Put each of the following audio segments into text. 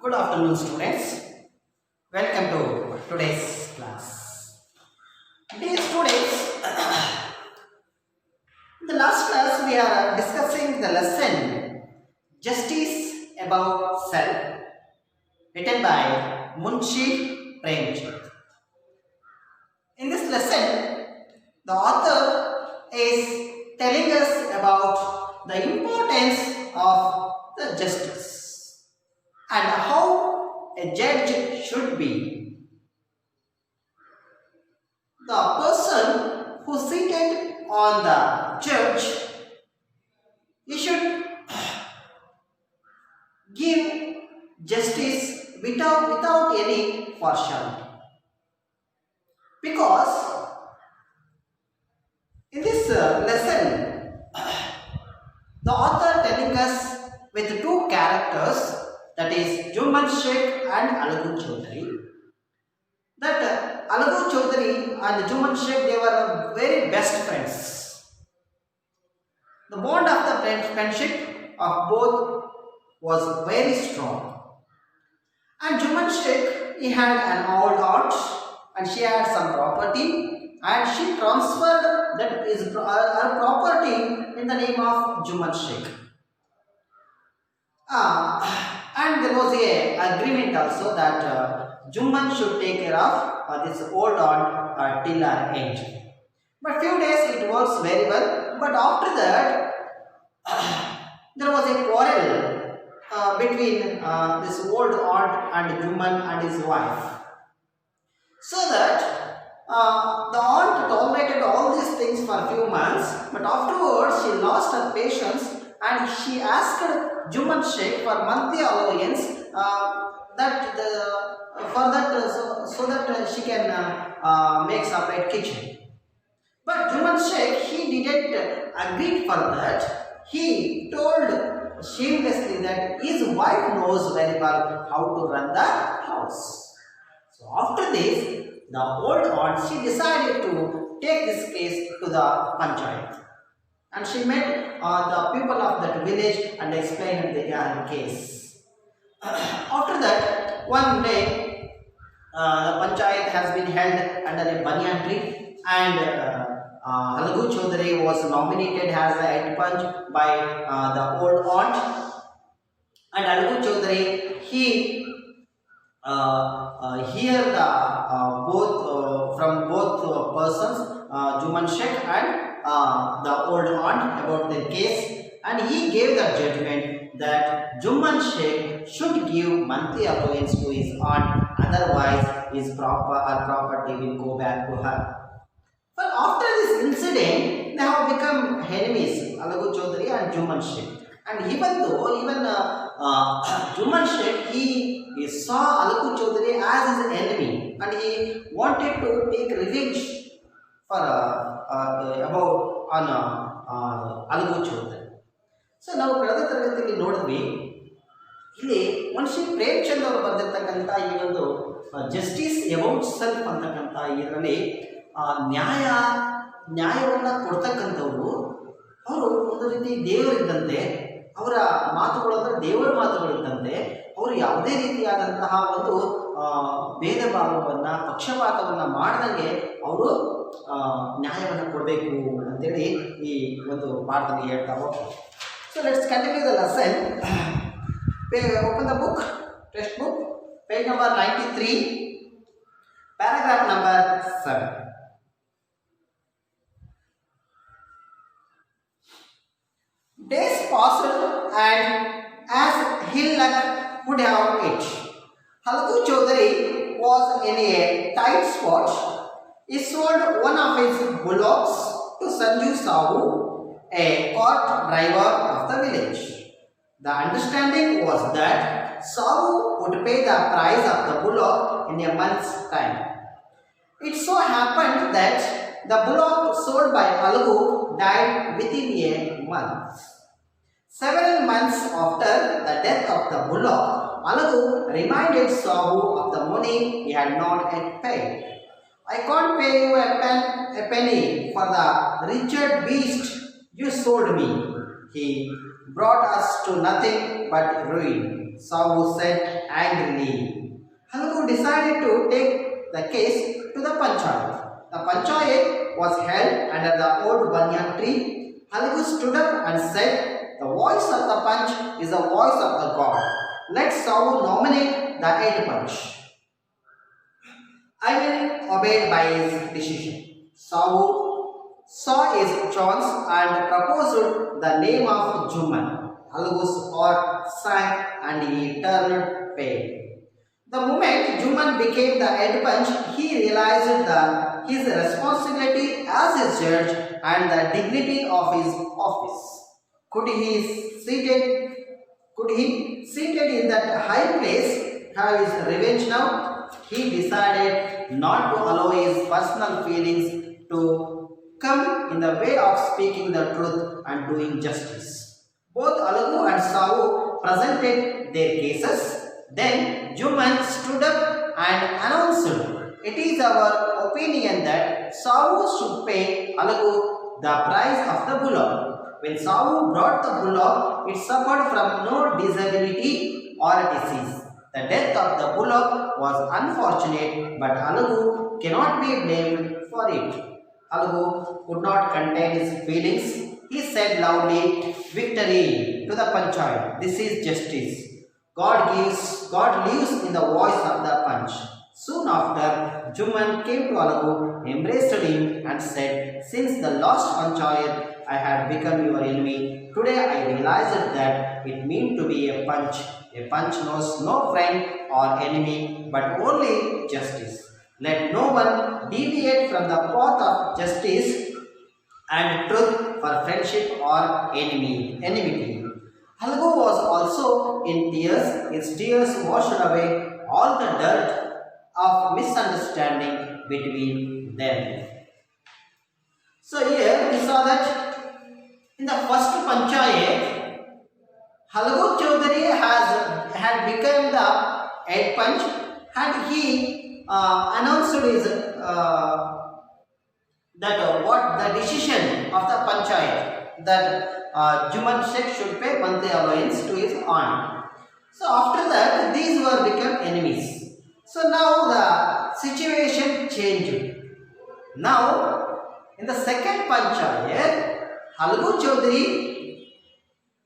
Good afternoon, students. Welcome to today's class. Dear students, in the last class we are discussing the lesson Justice Above Self, written by Munshi Premchand. In this lesson, the author is telling us about the importance of the justice and how a judge should be. The person who is seated on the judge, he should give justice without any partiality. Because in this lesson, the author telling us with two characters, that is Juman Sheikh and Alagu Chaudhary, that Alagu Chaudhary and Juman Sheikh, they were very best friends. The bond of the friendship of both was very strong. And Juman Sheikh, he had an old aunt and she had some property, and she transferred that is her property in the name of Juman Sheikh. And there was a agreement also that Juman should take care of this old aunt till her age. But few days it works very well. But after that, there was a quarrel between this old aunt and Juman and his wife. So that the aunt tolerated all these things for a few months, but afterwards she lost her patience and she asked Juman Sheikh for monthly allowance so that she can make separate kitchen. But Juman Sheikh, he didn't agree for that. He told shamelessly that his wife knows very well how to run the house. So after this, the old aunt, she decided to take this case to the panchayat. And she met the people of that village and explained the case. After that, one day, the panchayat has been held under a banyan tree, and Alagu Chaudhary was nominated as a head punch by the old aunt. And Alagu Chaudhary, he hear the from both persons, Juman Sheikh and the old aunt, about their case, and he gave the judgment that Juman Sheikh should give monthly allowance to his aunt, otherwise his property will go back to her. But after this incident, they have become enemies, Alagu Chaudhary and Juman Sheikh. And even Juman Sheikh, he saw Alagu Chaudhary as his enemy, and he wanted to take revenge for Alagu Chaudhary. So ನಾವು ಕಳೆದ ತರಗತಿಯಲ್ಲಿ ನೋಡಿದ್ವಿ, ಇಲ್ಲಿ ಮುನ್ಷಿ ಪ್ರೇಮಚಂದ್ ಅವರು ಬರೆದಿರ್ತಕ್ಕಂಥ ಈ ಒಂದು justice about self ಅಂತಕ್ಕಂಥ ಇದರಲ್ಲಿ ನ್ಯಾಯವನ್ನು ಕೊಡ್ತಕ್ಕಂಥವ್ರು ಅವರು ಒಂದು ರೀತಿ ದೇವರಿದ್ದಂತೆ, ಅವರ ಮಾತುಗಳು ಅಂದರೆ ದೇವರ ಮಾತುಗಳಿದ್ದಂತೆ, ಅವರು ಯಾವುದೇ ರೀತಿಯಾದಂತಹ ಒಂದು ಭೇದ ಭಾವವನ್ನು, ಪಕ್ಷಪಾತವನ್ನು ಮಾಡದಂಗೆ ಅವರು ನ್ಯಾಯವನ್ನು ಕೊಡಬೇಕು ಅಂತೇಳಿ ಈ ಒಂದು ಪಾಠದಲ್ಲಿ ಹೇಳ್ತಾ ಹೋಗ್ತಾರೆ. So let's continue the lesson. Open the book, textbook, page number 93, paragraph number 7. Days passed, and as ill luck would have it, Alagu Chaudhary was in a tight spot. He sold one of his bullocks to Sanju Sahu, a cart driver of the village. The understanding was that Sahu would pay the price of the bullock in a month's time. It so happened that the bullock sold by Alagu died within a month. Several months after the death of the bullock, Alagu reminded Sahu of the money he had not yet paid. I can't pay you a penny for the wretched beast you sold me. He brought us to nothing but ruin, Sahu said angrily. Halagu decided to take the case to the panchayat. The panchayat was held under the old banyan tree. Halagu stood up and said, "The voice of the panch is the voice of the god. Let Sahu nominate the head panch." I will obey by his decision. Sahu saw his chance and proposed the name of Juman. Halagu's heart sank and he turned pale. The moment Juman became the head punch, he realized his responsibility as a judge and the dignity of his office. Could he, seated in that high place, have his revenge now? He decided not to allow his personal feelings to come in the way of speaking the truth and doing justice. Both Halagu and Sahu presented their cases. Then Juman stood up and announced, "It is our opinion that Sahu should pay Halagu the price of the bullock. When Sahu brought the bullock, it suffered from no disability or disease. The death of the bullock was unfortunate, but Halagu cannot be blamed for it." Halagu could not contain his feelings. He said loudly, "Victory to the panchayat. This is justice. God lives in the voice of the punch." Soon after, Juman came to Halagu, embraced him and said, "Since the last panchayat, I had become your enemy. Today I realized that it meant to be a punch. A punch knows no friend or enemy, but only justice. Let no one deviate from the path of justice and truth for friendship or enmity." Halagu was also in tears. His tears washed away all the dirt of misunderstanding between them. So here we saw that in the first panchayat, Halagu Chaudhary had become the head punch and he announced his what the decision of the panchayat that Juman Sheikh should pay monthly allowance to his aunt. So after that, these were become enemies. So now the situation changed. Now in the second panchayat, Halagu Chaudhary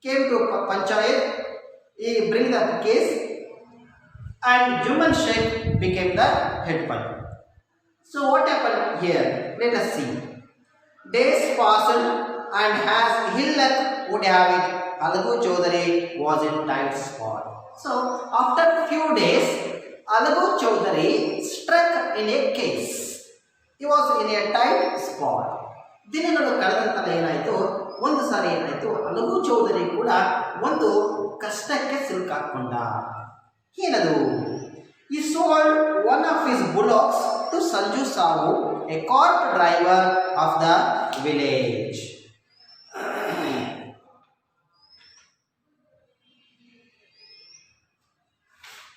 came to panchayat. He bring the case, and Juman Sheikh became the head punch. So what happened here? Let us see. Days passed. And as ill luck would have it, Halagu Chaudhary was in tight spot. So after few days, Halagu Chaudhary struck in a case. He was in a tight spot. ದಿನಗಳು ಕಳೆದಂತೆಲ್ಲ ಏನಾಯಿತು, ಒಂದು ಸಾರಿ ಏನಾಯಿತು, ಹಲಗು ಚೌಧರಿ ಕೂಡ ಒಂದು ಕಷ್ಟಕ್ಕೆ ಸಿಲುಕಾಕೊಂಡ. ಏನದು? He sold one of his bullocks to Sanju Sahu, a cart driver of the village.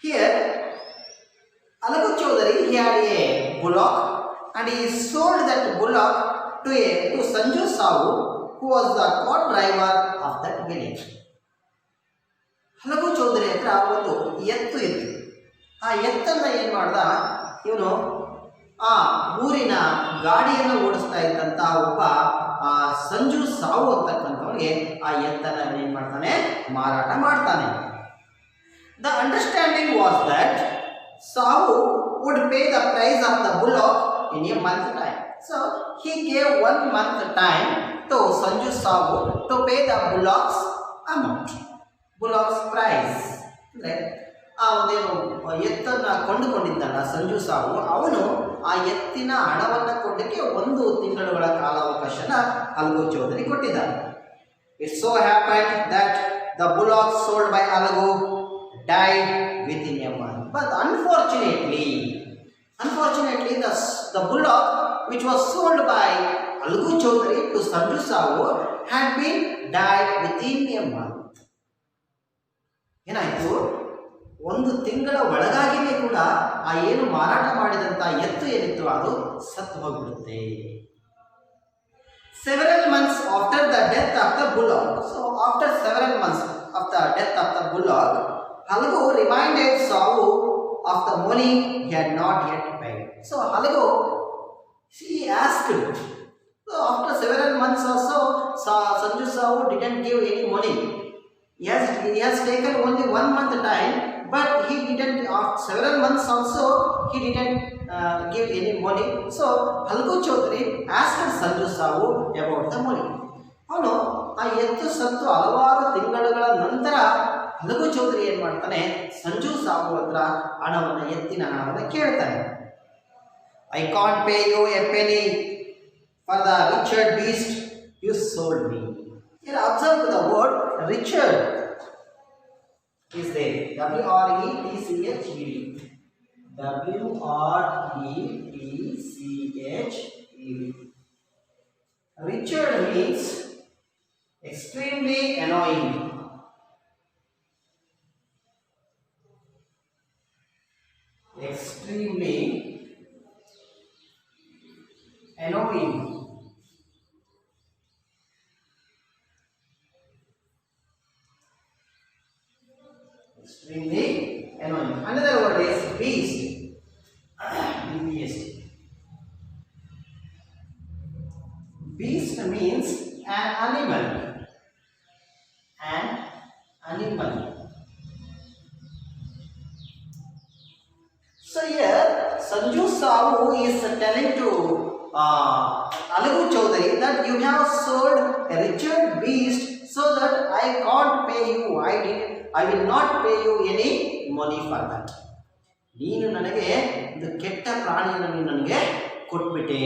Here, Halagu Chaudhary, he had a bullock and he sold that bullock to Sanju Sahu, who was the cart driver of that village. Halagu Chaudhary ಹತ್ರ ಒಂದು ಎತ್ತು ಇತ್ತು. ಆ ಎತ್ತನ್ನ ಏನು ಮಾಡ್ದ, ಇವನು ಆ ಊರಿನ ಗಾಡಿಯನ್ನು ಓಡಿಸ್ತಾ ಇದ್ದಂತ ಒಬ್ಬ ಸಂಜು ಸಾವು ಅಂತಕ್ಕಂಥವನಿಗೆ ಆ ಎತ್ತನ್ನ ಏನು ಮಾಡ್ತಾನೆ, ಮಾರಾಟ ಮಾಡ್ತಾನೆ. The understanding was that Sahu would pay the price of the bullock in a month time. So he gave 1 month time to Sanju Sahu to pay the bullock's amount, bullock's price. Right? ಆ ಒಂದೇನು ಎತ್ತನ್ನು ಕೊಂಡುಕೊಂಡಿದ್ದಲ್ಲ ಸಂಜು ಸಾವು, ಅವನು ಆ ಎತ್ತಿನ ಹಣವನ್ನು ಕೊಡಲಿಕ್ಕೆ 1 ತಿಂಗಳುಗಳ ಕಾಲಾವಕಾಶನ ಹಲಗು ಚೌಧರಿ ಕೊಟ್ಟಿದ್ದಾನೆ. It so happened that the bullock sold by Halagu died within a month. But unfortunately the bullock which was sold by Halagu Chaudhary to Sanju Sahu had been died within a month. ಏನಾಯಿತು, 1 ತಿಂಗಳ ಒಳಗಾಗಿಯೇ ಕೂಡ ಆ ಏನು ಮಾರಾಟ ಮಾಡಿದಂಥ ಎತ್ತು ಏನಿತ್ತು ಅದು ಸತ್ತು ಹೋಗ್ಬಿಡುತ್ತೆ. Several months after the death of the bullock, so after several months of the death of the bullock, Halagu reminded Savu of the money he had not yet paid. So Halagu, she asked. So after several months or so, Sanju Savu didn't give any money. He has taken only 1 month time, but he didn't. After several months also, he didn't give any money. So Halagu Chaudhary asked Sanju Savu about the money. ಅವನು ಆ ಎತ್ತು ಸತ್ತು ಹಲವಾರು ತಿಂಗಳುಗಳ ನಂತರ ಹಲಗು ಚೌಧರಿ ಏನು ಮಾಡ್ತಾನೆ, ಸಂಜು ಸಾಬು ಹತ್ರ ಎತ್ತಿನ ಹಣವನ್ನು ಕೇಳ್ತಾನೆ. I can't pay you a penny for the wretched beast you sold me. Here observe the word Richard is there. W-R-E-T-C-H-E-D. W-R-E-T-C-H-E-D. Richard means extremely annoying. Extremely annoying. Extremely annoying. Another word is beast. Beast means an animal. An animal. So here Sanju Savu is telling to Halagu Chaudhary that you have sold a Richard beast so that I can't pay you. I will not pay you any money for that. ನೀನು ನನಗೆ ಇದು ಕೆಟ್ಟ ಪ್ರಾಣಿಯನ್ನು ನೀನು ನನಗೆ ಕೊಟ್ಬಿಟ್ಟೆ,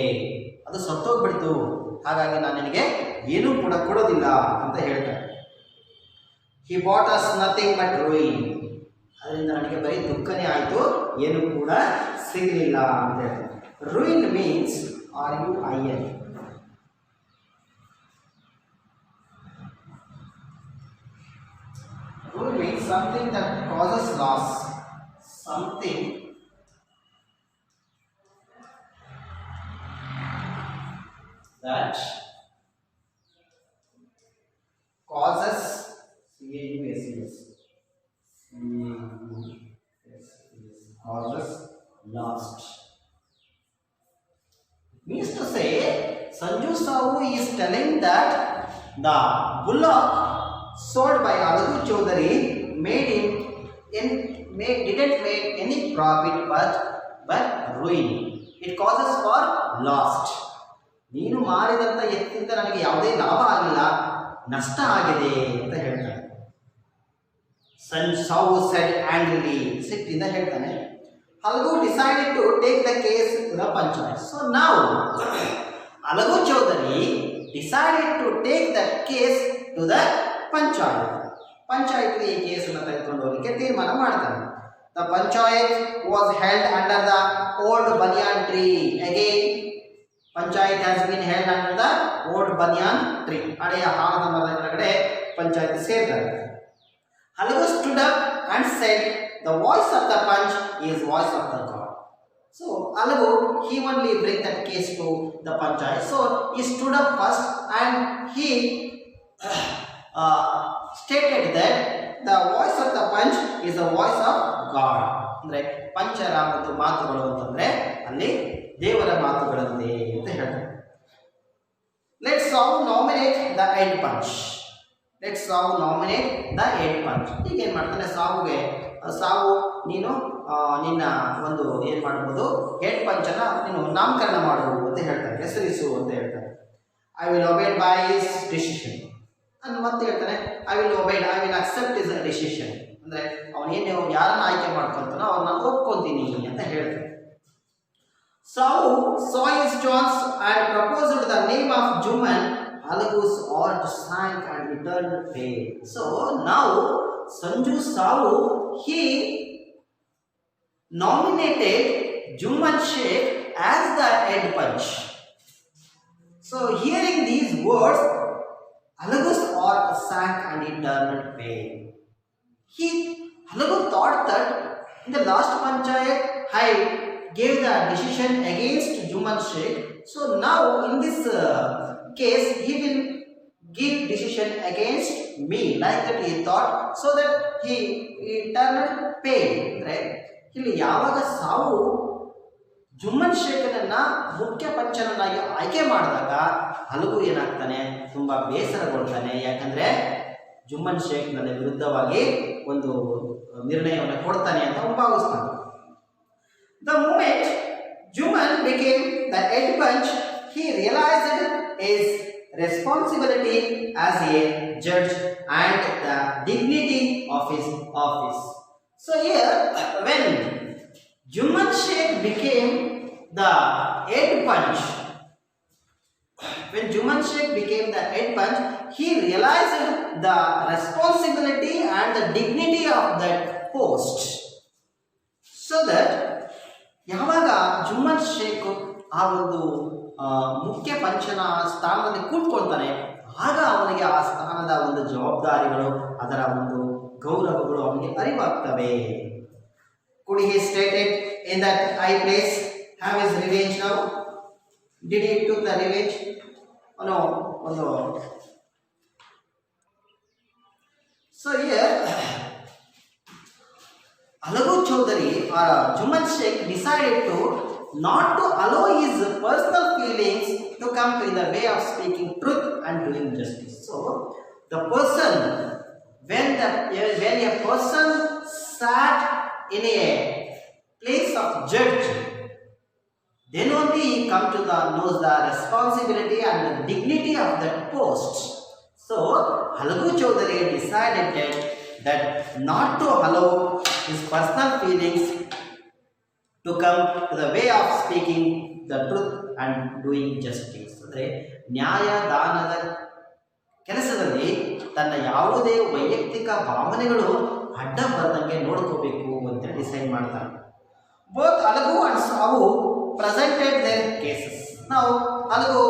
ಅದು ಸತ್ತೋಗ್ಬಿಡ್ತು, ಹಾಗಾಗಿ ನಾನು ನಿನಗೆ ಏನೂ ಕೂಡ ಕೊಡೋದಿಲ್ಲ ಅಂತ ಹೇಳ್ತಾರೆ. He bought us nothing but ruin. ಅದರಿಂದ ನನಗೆ ಬರೀ ದುಃಖನೇ ಆಯಿತು, ಏನೂ ಕೂಡ ಸಿಗಲಿಲ್ಲ ಅಂತ ಹೇಳ್ತಾರೆ. Ruin means R-U-I-N. Ruin means something that causes loss. Something that causes causes lost. Means to say, Sanju Savu is telling that the bullock sold by Halagu Chaudhary didn't make any profit but ruin. It causes for lost. ನೀನು ಮಾರಿದಂಥ ಎತ್ತಿಂದ ನನಗೆ ಯಾವುದೇ ಲಾಭ ಆಗಿಲ್ಲ, ನಷ್ಟ ಆಗಿದೆ ಅಂತ ಹೇಳ್ತಾನೆ. Savu said angrily, ಸಿಟ್ಟಿಂದ ಹೇಳ್ತಾನೆ. Halagu decided to take the case to the panchayat. So now Halagu Chaudhary decided to take the case to the panchayat. ಪಂಚಾಯತ್ಗೆ ಈ ಕೇಸನ್ನು ತೆಗೆದುಕೊಂಡು ಹೋಗಲಿಕ್ಕೆ ತೀರ್ಮಾನ ಮಾಡ್ತಾನೆ. The panchayat was held under the old banyan tree. Again, panchayat has been held under the old banyan tree. ಹಳೆಯ ಆಲದ ಮರದ ಕೆಳಗಡೆ ಪಂಚಾಯತ್ ಸೇರ್ತಾರೆ. Halagu stood up and said, the voice of the punch is voice of the God. So Halagu, he only bring that case to the panchayat. So he stood up first and he stated that the voice of the punch is the voice of God. ಅಂದ್ರೆ ಪಂಚರ ಮತ್ತು ಮಾತುಗಳು ಅಂತಂದ್ರೆ ಅಲ್ಲಿ ದೇವರ ಮಾತುಗಳಂತೆ ಅಂತ ಹೇಳ್ತಾರೆ. Let's now nominate the head punch. Let's now nominate the head punch. ಈಗ ಏನು ಮಾಡ್ತಾನೆ, ಸಾವು ನೀನು ನಿನ್ನ ಒಂದು ಏನು ಮಾಡ್ಬೋದು, ಹೆಡ್ ಪಂಚನ ನೀನು ನಾಮಕರಣ ಮಾಡು ಅಂತ ಹೇಳ್ತಾರೆ, ಹೆಸರಿಸು ಅಂತ ಹೇಳ್ತಾರೆ. I will obeyed by his decision ಅಂತ ಮತ್ತೆ ಹೇಳ್ತಾನೆ. I will accept his decision ಅಂದರೆ ಅವನೇನು ಯಾರನ್ನ ಆಯ್ಕೆ ಮಾಡ್ಕೊತಾನೋ ಅವ್ರನ್ನ ನಾನು ಒಪ್ಕೊಂತೀನಿ ಅಂತ ಹೇಳ್ತಾನೆ. Savu saw his chance and proposed the name of Juman. Halagu's heart sank and he turned pale. So now Sanju Savu, he nominated Juman Sheikh as the head punch. So hearing these words, Halagu's heart sank and he turned pale. Halagu thought that in the last panchayat I gave the decision against Juman Sheikh. So now in this case he will give decision against me, like that he thought, so that he turned pale. ಅಂದ್ರೆ ಇಲ್ಲಿ ಯಾವಾಗ ಸಾವು ಜುಮ್ಮನ್ ಶೇಖನನ್ನ ಮುಖ್ಯ ಪಂಚನನ್ನಾಗಿ ಆಯ್ಕೆ ಮಾಡಿದಾಗ ಹಲಗು ಏನಾಗ್ತಾನೆ, ತುಂಬಾ ಬೇಸರಗೊಳ್ತಾನೆ. ಯಾಕಂದ್ರೆ ಜುಮ್ಮನ್ ಶೇಖ್ ನನ್ನ ವಿರುದ್ಧವಾಗಿ ಒಂದು ನಿರ್ಣಯವನ್ನು ಕೊಡ್ತಾನೆ ಅಂತ ಭಾವಿಸ್ತಾನೆ. The moment Juman became the head punch, he realized his responsibility as a judge and the dignity of his office. So here, when Juman Sheikh became the head punch, he realized the responsibility and the dignity of that post. So that ಯಾವಾಗ ಜುಮ್ಮನ್ ಶೇಖ್ ಆ ಒಂದು ಮುಖ್ಯ ಪಂಚನ ಸ್ಥಾನದಲ್ಲಿ ಕೂತ್ಕೊಳ್ತಾನೆ, ಆಗ ಅವನಿಗೆ ಆ ಸ್ಥಾನದ ಒಂದು ಜವಾಬ್ದಾರಿಗಳು, ಅದರ ಒಂದು ಗೌರವಗಳು ಅವನಿಗೆ ಅರಿವಾಗ್ತವೆ. Could he stated in that high place have his revenge now? Did he took the revenge? Oh, no. So here Alagu Chaudhary or Juman Sheikh decided to not to allow his personal feelings to come in the way of speaking truth and doing justice. So the person, when a person sat in a place of judge, then only he come to knows the responsibility and the dignity of that post. So Alagu Chaudhary decided that not to allow his personal feelings to come to the way of speaking the truth and doing justice. ಅಂದರೆ ನ್ಯಾಯ ದಾನದ ಕೆಲಸದಲ್ಲಿ ತನ್ನ ಯಾವುದೇ ವೈಯಕ್ತಿಕ ಭಾವನೆಗಳು ಅಡ್ಡ ಬರದಂಗೆ ನೋಡ್ಕೋಬೇಕು ಅಂತ ಡಿಸೈಡ್ ಮಾಡ್ತಾರೆ. Both Alagu and Savu presented their cases. Now Alagu,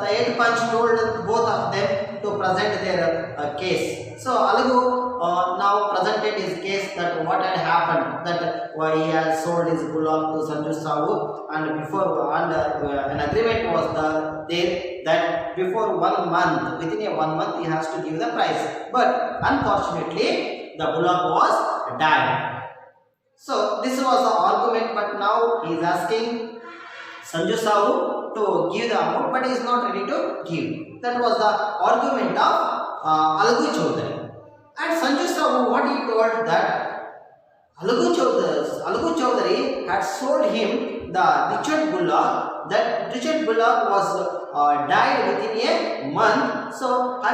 the head punch told both of them to present their case. So Alagu now presented his case that what had happened, that why he had sold his bullock to Sanju Savu, and before an agreement was there that before 1 month, within a 1 month he has to give the price, but unfortunately the bullock was died. So this was the argument, but now he is asking Sanju Savu to give the amount, but he is not ready to give. That was the argument of Alagu Chaudhary. And Sanju Savu, what he told that Alagu Chaudhary had sold him the Richard bullock. That Richard bullock was died within a month. So I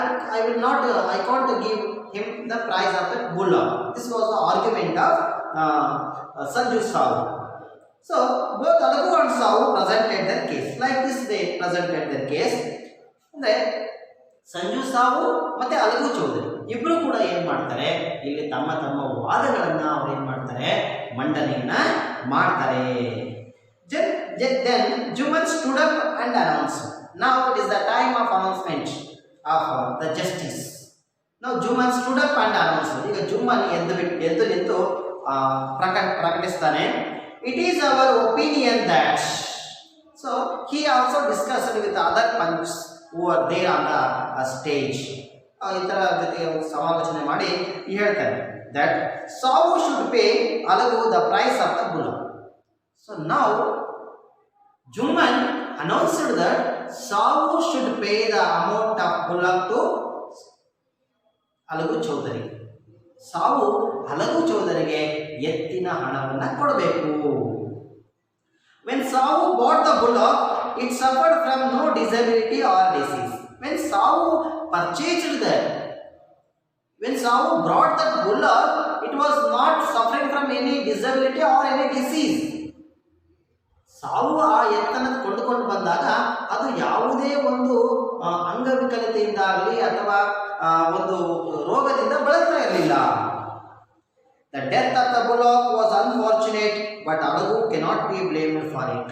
can't give him the price of that bullock. This was the argument of Sanju Savu. So both Alagu and Savu presented their case. Like this they presented their case. Then Sanju ಸಾವು ಮತ್ತೆ ಅಲಗು ಚೌಧರಿ ಇಬ್ರು ಕೂಡ ಏನ್ ಮಾಡ್ತಾರೆ, ಇಲ್ಲಿ ತಮ್ಮ ವಾದಗಳನ್ನ ಅವ್ರು ಏನ್ ಮಾಡ್ತಾರೆ, ಮಂಡನೆಯನ್ನ ಮಾಡ್ತಾರೆ. Then Juman stood up and announced. Now it is the time of announcement of the justice. Now Juman stood up and announced. ಈಗ ಜುಮ್ಮನ್ ಎದ್ದು ನಿಂತು ಪ್ರಕಟಿಸ್ತಾನೆ. It is our opinion that. So he also discussed with other punches who are there on the stage. ಇತರ ಜೊತೆ ಸಮಾಲೋಚನೆ ಮಾಡಿ ಹೇಳ್ತಾರೆ that Savu should pay Alagu the price of the bullock. So now Juman announced that Savu should pay the amount of bullock to Alagu Chaudhary. ಸಾವು Alagu Chaudharyಗೆ ಎತ್ತಿನ ಹಣವನ್ನು ಕೊಡಬೇಕು. When Savu bought the bullock, it suffered from no disability or disease. When Savu brought that bullock, it was not suffering from any disability or any disease. ಸಾವು ಆ ಎತ್ತನ್ನು ಕೊಂಡುಕೊಂಡು ಬಂದಾಗ ಅದು ಯಾವುದೇ ಒಂದು ಅಂಗವಿಕಲತೆಯಿಂದಾಗಲಿ ಅಥವಾ ಒಂದು ರೋಗದಿಂದ ಬಳಲ್ತಾ ಇರಲಿಲ್ಲ. The death of the bullock was unfortunate, but Alagu cannot be blamed for it.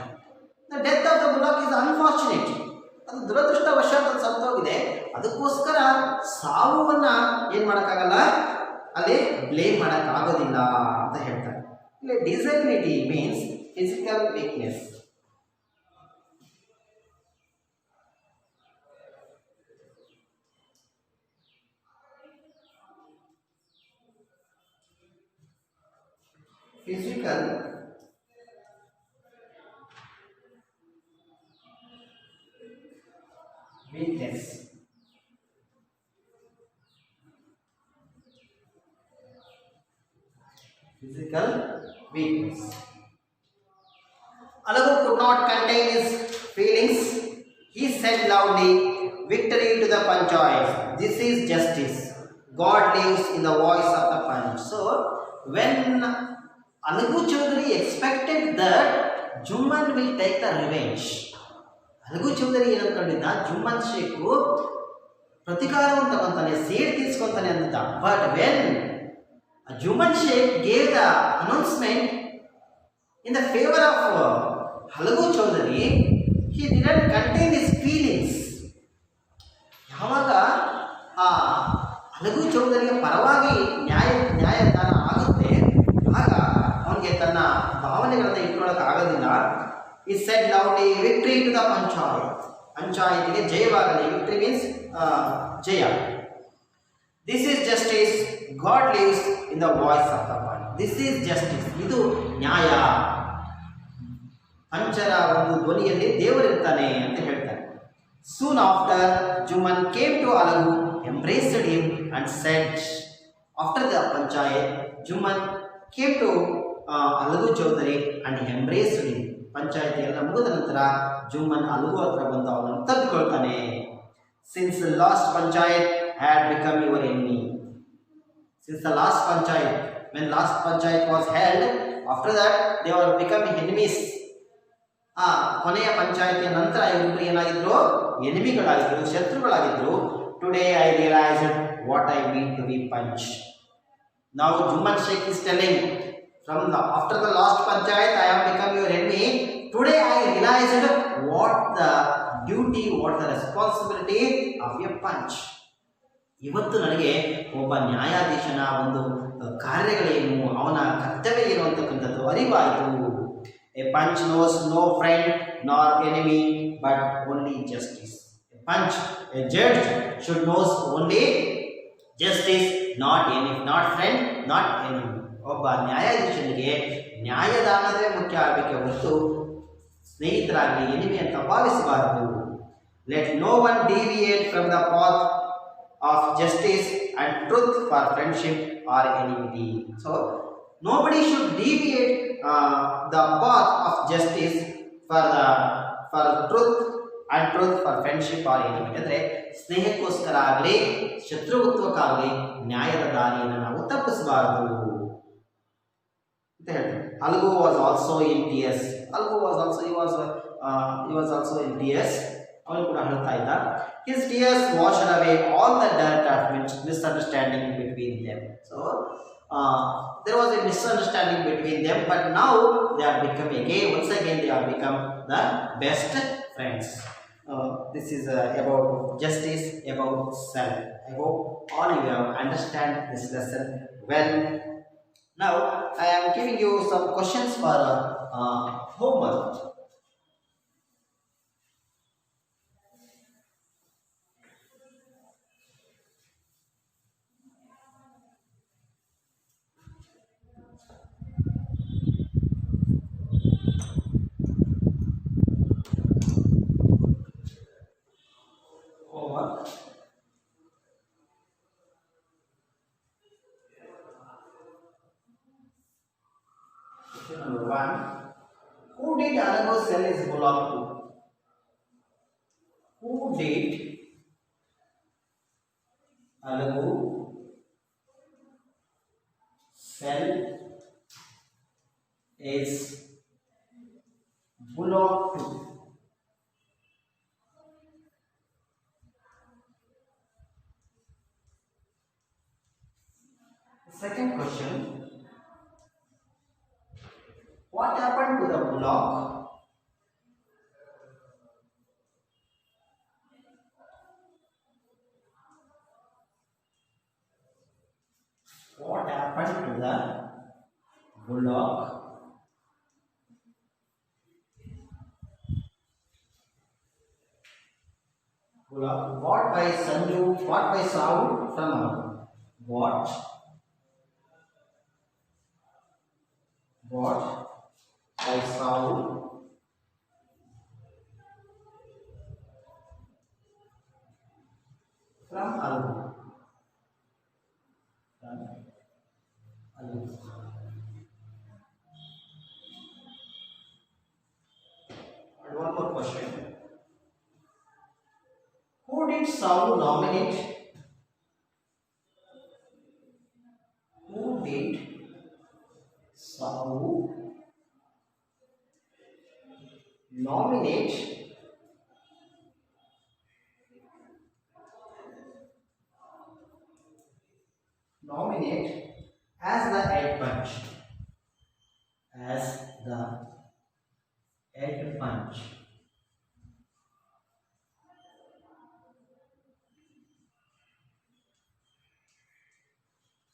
The death of the bullock is unfortunate. ಅದು ದುರದೃಷ್ಟವಶಾತ್ ಅದು ಸತ್ತೋಗಿದೆ. ಅದಕ್ಕೋಸ್ಕರ ಸಾವನ್ನ ಏನ್ ಮಾಡೋಕ್ಕಾಗಲ್ಲ, ಅಲ್ಲಿ ಬ್ಲೇಮ್ ಮಾಡೋಕ್ಕಾಗೋದಿಲ್ಲ ಅಂತ ಹೇಳ್ತಾರೆ. ಇಲ್ಲಿ disability means physical weakness. physical weakness. Physical weakness. Alagu could not contain his feelings. He said loudly, "Victory to the Panchayat. This is justice. God lives in the voice of the punch." So, when Alagu Chaudhary expected that Jumman will take the revenge, Alagu Chaudhary ಏನಂತಂದಿದ್ದ ಜುಮ್ಮನ್ ಶೇಖ್ ಪ್ರತಿಕಾರವನ್ನು ತಗೊಂತಾನೆ, ಸೇಡ್ ತೀರ್ಸ್ಕೊಂತಾನೆ ಅಂತ. But when Juman Sheikh gave the announcement in the favor of Alagu Chaudhary, he didn't contain his feelings. ಯಾವಾಗ ಆ Alagu Chaudhary ಪರವಾಗಿ ನ್ಯಾಯದಾನ ಆಗುತ್ತೆ, ಆಗ ಅವನಿಗೆ ತನ್ನ ಭಾವನೆಗಳನ್ನು ಇಟ್ಕೊಳ್ಳೋಕೆ ಆಗೋದಿಲ್ಲ. He said loudly, "Victory to the Panchayat." ಪಂಚಾಯತಿಗೆ ಜಯವಾಗಲಿ. Victory means Jaya. This is justice. God lives in the voice of the punch. This is justice. ಇದು ನ್ಯಾಯ. ಪಂಚರ ಒಂದು ಧ್ವನಿಯಲ್ಲಿ ದೇವರಿರ್ತಾನೆ ಅಂತ ಹೇಳ್ತಾರೆ. Soon after, Juman came to Alagu, embraced him and said, after the panchayat, Juman came to Alagu Chaudhary and embraced him. ಪಂಚಾಯತಿ ಎಲ್ಲ ಮುಗಿದ ನಂತರ ಜುಮ್ಮನ್ ಅಲಗು ಹತ್ರ ಬಂದು ಅವನನ್ನು ತಬ್ಬಿಕೊಳ್ತಾನೆ. Since the last panchayat had become your enemy. Since the last panchayat, when last panchayat was held, after that they were becoming enemies. ಕೊನೆಯ ಪಂಚಾಯತಿಯ ನಂತರ ಇವರಿಬ್ಬರು ಏನಾಗಿದ್ರು? ಎನಿಮಿಗಳಾಗಿದ್ರು, ಶತ್ರುಗಳಾಗಿದ್ರು. Today I realized what I mean to be punch. Now Juman Sheikh is telling, after the last panchayat I have become your enemy. Today I realized what the duty, what the responsibility of a punch. ಇವತ್ತು ನನಗೆ ಒಬ್ಬ ನ್ಯಾಯಾಧೀಶನ ಒಂದು ಕಾರ್ಯಗಳೇನು, ಅವನ ಕರ್ತವ್ಯ ಏನು ಅಂತಕ್ಕಂಥದ್ದು ಅರಿವಾಯಿತು. A punch knows no friend nor enemy but only justice. A judge should knows only justice, not friend, not enemy. ಒಬ್ಬ ನ್ಯಾಯಾಧೀಶನಿಗೆ ನ್ಯಾಯದಾನವೇ ಮುಖ್ಯ ಆಗಬೇಕೆ ಹೊರತು ಸ್ನೇಹಿತರಾಗಲಿ ಎನಿಮಿ ಅಂತ ಭಾವಿಸಬಾರದು. Let no one deviate from the path of justice and truth for friendship or enmity. So nobody should deviate the path of justice for truth and truth for friendship or enmity. ಅಂದರೆ ಸ್ನೇಹಕ್ಕೋಸ್ಕರ ಆಗಲಿ ಶತ್ರುತ್ವಕ್ಕಾಗಲಿ ನ್ಯಾಯದ ದಾರಿಯನ್ನು ನಾವು ತಪ್ಪಿಸಬಾರದು ಅಂತ ಹೇಳ್ತಾರೆ. Alagu was also in tears. He was also in tears. ಅವನು ಕೂಡ ಅಳ್ತಾ ಇದ್ದ. His tears washed away all the dirt of misunderstanding between them. So there was a misunderstanding between them, but now they are becoming once again they are become the best friends. This is about justice, about self. I hope all you have understand this lesson well. Now I am giving you some questions for homework. Question number 1. Who did Alagu sell his bullock to? Who did Alagu sell his bullock to? Second question. What happened to the bullock? What happened to the bullock? Bought by Sanju, bought by Saul from what bought by Saul from Arun. And one more question. Who did Saul nominate? Who did Saul nominate as the head punch? As the head punch.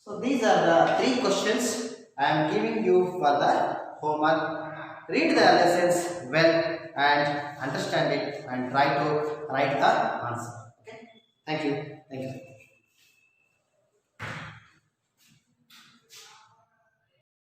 So these are the three questions I am giving you for the homework. Read the lessons well and understand it and try to write the answer. Okay. Thank you. Thank you.